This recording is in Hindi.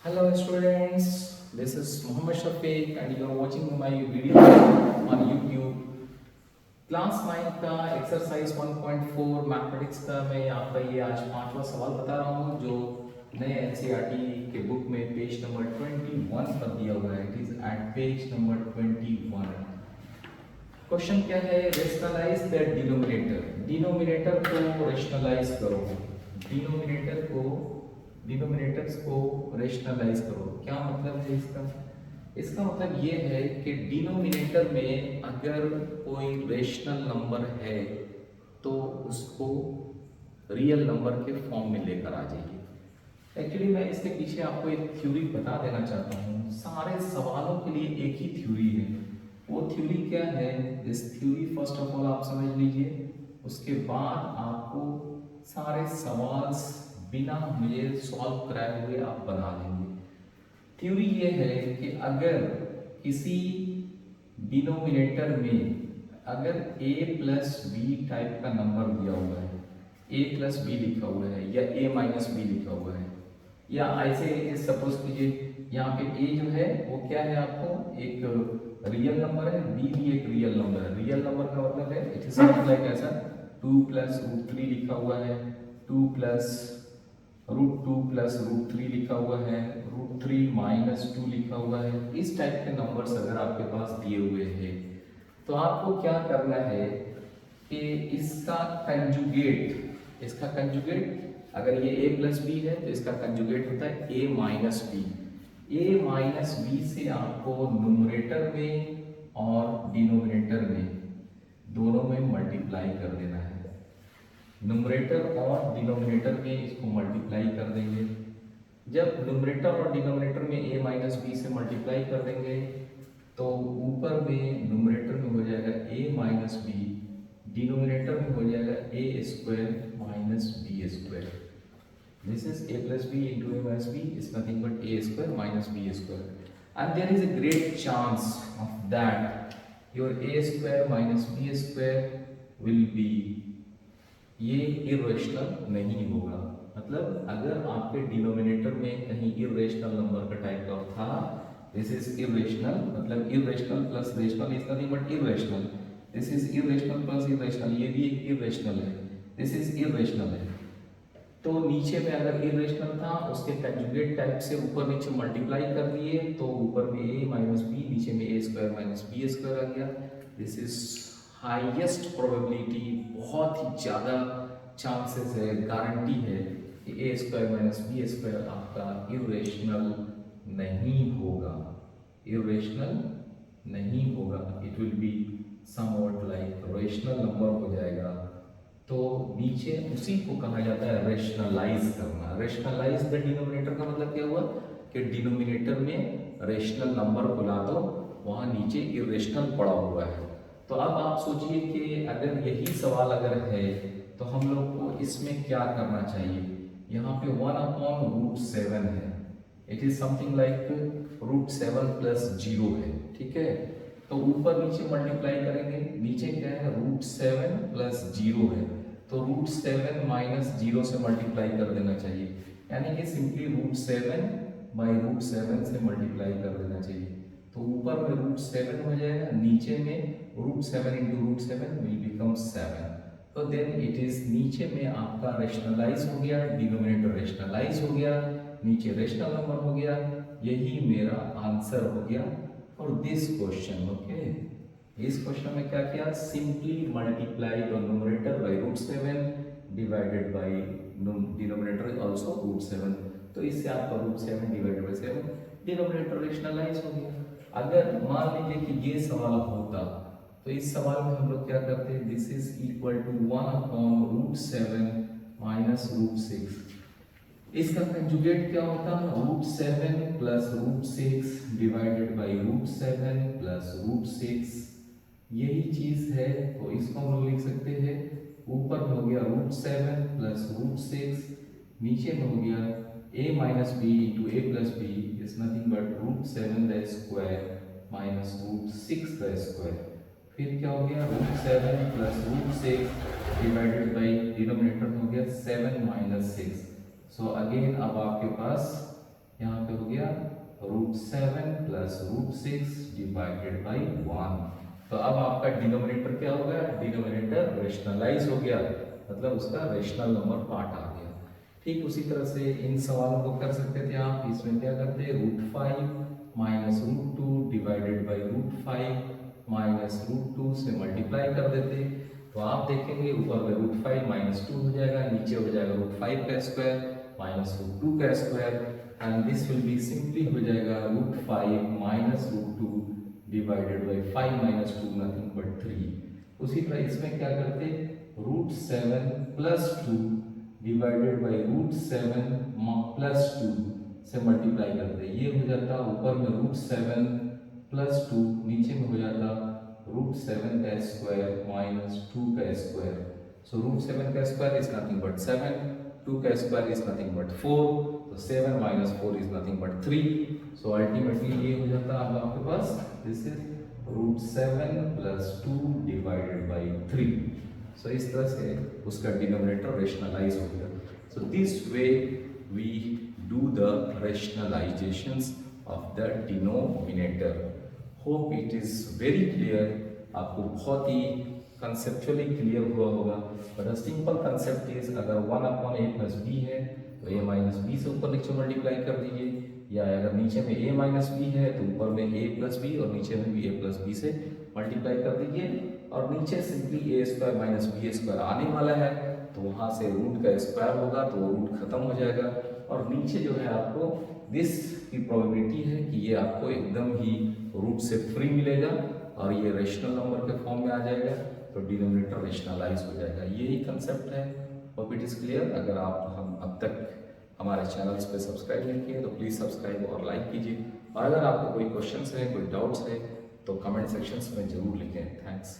Hello students, this is Muhammad Shafiq and you are watching my video on YouTube. Class 9 का एक्सरसाइज 1.4 मैथमेटिक्स का मैं आपका ये आज पांचवा सवाल बता रहा हूँ जो नए एनसीईआरटी के बुक में पेज नंबर 21 पर दिया हुआ है। It is at page number 21। Question क्या है? Rationalise the denominator. डिनोमिनेटर को रेशनलाइज करो। डिनोमिनेटर्स को रेशनलाइज करो। क्या मतलब है इसका? इसका मतलब ये है कि डिनोमिनेटर में अगर कोई रेशनल नंबर है तो उसको रियल नंबर के फॉर्म में लेकर आ जाइए। एक्चुअली मैं इसके पीछे आपको एक थ्योरी बता देना चाहता हूँ। सारे सवालों के लिए एक ही थ्योरी है। वो थ्योरी क्या है? इस थ्योरी फर्स्ट ऑफ ऑल आप समझ लीजिए, उसके बाद आपको सारे सवाल बिना मुझे सॉल्व कराए हुए आप बना लेंगे। थ्योरी ये है कि अगर किसी डिनोमिनेटर में अगर a प्लस बी टाइप का नंबर दिया हुआ है, a प्लस बी लिखा हुआ है या a माइनस बी लिखा हुआ है, या ऐसे सपोज कीजिए यहाँ पे a जो है वो क्या है, आपको एक रियल नंबर है, b भी एक रियल नंबर है। रियल नंबर का मतलब है इट इज समथिंग लाइक ऐसा 2 प्लस रूट 3 लिखा हुआ है, 2 प्लस रूट 2 प्लस रूट 3 लिखा हुआ है, रूट 3 माइनस 2 लिखा हुआ है। इस टाइप के नंबर्स अगर आपके पास दिए हुए हैं तो आपको क्या करना है कि इसका कंजुगेट अगर ये a प्लस बी है तो इसका कंजुगेट होता है a minus B. a minus B से आपको न्यूमरेटर में और डिनोमिनेटर में दोनों में मल्टीप्लाई कर देना है। न्यूमरेटर और डिनोमिनेटर में इसको मल्टीप्लाई कर देंगे। जब न्यूमरेटर और डिनोमिनेटर में a माइनस बी से मल्टीप्लाई कर देंगे तो ऊपर में न्यूमरेटर में हो जाएगा a माइनस बी, डिनोमिनेटर में हो जाएगा a square minus B square. This is a plus B into a minus B is nothing but a square minus B square. And there is a great chance of that your a square minus B square will be, ये इरेशनल नहीं होगा। मतलब अगर आपके डिनोमिनेटर में कहीं इरेशनल नंबर का टाइप ऑफ था, दिस इज इरेशनल। मतलब irrational plus rational is nothing but irrational. This is irrational plus irrational, ये भी एक इरेशनल है, दिस इज इरेशनल है। तो नीचे में अगर इरेशनल था उसके कंजुगेट टाइप से ऊपर नीचे मल्टीप्लाई कर दिए तो ऊपर में a माइनस बी, नीचे में a square minus B square आ गया। दिस इज हाईएस्ट प्रोबेबिलिटी, बहुत ही ज़्यादा चांसेस है, गारंटी है कि a square minus B square आपका इरेशनल नहीं होगा। इरेशनल नहीं होगा, it will be somewhat like rational number हो जाएगा। तो नीचे उसी को कहा जाता है रेशनलाइज करना। रेशनलाइज द डिनोमिनेटर का मतलब क्या हुआ कि डिनोमिनेटर में रेशनल नंबर बुला दो, वहां नीचे इरेशनल पड़ा हुआ है। तो अब आप सोचिए कि अगर यही सवाल अगर है तो हम लोग को इसमें क्या करना चाहिए। यहाँ पे 1/√7 है, it is something like √7 plus 0 है, ठीक है। तो ऊपर नीचे मल्टीप्लाई करेंगे, नीचे क्या है √7 प्लस 0 है, तो √7 माइनस 0 से मल्टीप्लाई कर देना चाहिए, यानी कि सिंपली √7 बाई √7 से मल्टीप्लाई कर देना चाहिए। तो ऊपर में √7 हो जाएगा, नीचे में √7 इंटू √7 विल बिकम 7। तो देन इट इज नीचे में आपका रेशनलाइज हो गया, डिनोमिनेटर रेशनलाइज हो गया, नीचे रेशनल नंबर हो गया। यही मेरा आंसर हो गया फॉर दिस क्वेश्चन। ओके, इस क्वेश्चन में क्या किया? Simply multiply the numerator bye √7 divided by denominator also √7। तो इससे आपका √7 डिवाइडेड बाय 7 डिनोमिनेटर रेशनलाइज हो गया। अगर मान लीजिए कि ये सवाल होता तो इस सवाल में हम लोग क्या करते हैं? This is equal to 1/√7 minus √6। इसका कंजुगेट क्या होता है? √7 प्लस √6 डिवाइडेड बाई √7 प्लस √6, यही चीज है। तो इसको हम लोग लिख सकते हैं, ऊपर में हो गया √7 प्लस √6, नीचे में हो गया a minus B into a plus B is nothing but √7 the square minus √6 the square. फिर क्या हो गया? √7 प्लस √6 डिवाइडेड बाई डिनोमिनेटर हो गया 7 माइनस 6। सो अगेन अब आपके पास यहाँ पे हो गया √7 प्लस √6 डिवाइडेड बाई 1। तो अब आपका डिनोमिनेटर क्या हो गया, डिनोमिनेटर रेशनलाइज हो गया, मतलब उसका रेशनल नंबर पार्ट आ गया। ठीक उसी तरह से इन सवालों को कर सकते थे आप। इसमें क्या करते, √5 माइनस √2 डिवाइडेड बाई √5 माइनस √2 से मल्टीप्लाई कर देते। तो आप देखेंगे ऊपर में √5 माइनस 2 हो जाएगा, नीचे हो जाएगा √5 का स्क्वायर माइनस √2 का square, and this will be simply हो जाएगा √5 minus √2 divided by 5 minus 2 nothing but 3। उसी तरह इसमें क्या करते, √7 प्लस 2 डिवाइडेड बाई √7 प्लस 2 से मल्टीप्लाई करते, ये हो जाता ऊपर में √7 प्लस 2, नीचे में हो जाता √7 का स्क्वायर माइनस 2 का स्क्वायर। सो √7 का स्क्वायर इज नथिंग बट 7, 2 का स्क्वायर इज नथिंग बट 4, तो 7 माइनस 4 is nothing but 3। So ultimately ये हो जाता अब आपके पास this is √7 plus 2 divided by 3। So इस तरह से उसका डिनोमिनेटर रेशनलाइज हो गया। So this way we do the rationalisations of the denominator. Hope it is very clear, आपको बहुत ही कंसेप्चुअली क्लियर हुआ होगा। बट सिंपल कंसेप्ट इज अगर 1/a प्लस बी है तो a माइनस बी से ऊपर नीचे मल्टीप्लाई कर दीजिए, या अगर नीचे में a माइनस बी है तो ऊपर में a प्लस बी और नीचे में भी a प्लस बी से मल्टीप्लाई कर दीजिए, और नीचे simply a square minus B square आने वाला है तो वहाँ से रूट का स्क्वायर होगा तो वो रूट खत्म हो जाएगा, और नीचे जो है आपको दिस की प्रोबेबिलिटी है कि ये आपको एकदम ही रूट से फ्री मिलेगा और ये रेशनल नंबर के फॉर्म में आ जाएगा, तो डिनोमिनेटर रेशनलाइज हो जाएगा। यही कंसेप्ट है। Hope it is clear. अगर आप हम अब तक हमारे चैनल्स पे सब्सक्राइब नहीं किए तो प्लीज़ सब्सक्राइब और लाइक कीजिए, और अगर आपको कोई क्वेश्चंस है, कोई डाउट्स है तो कमेंट सेक्शंस में ज़रूर लिखें। थैंक्स।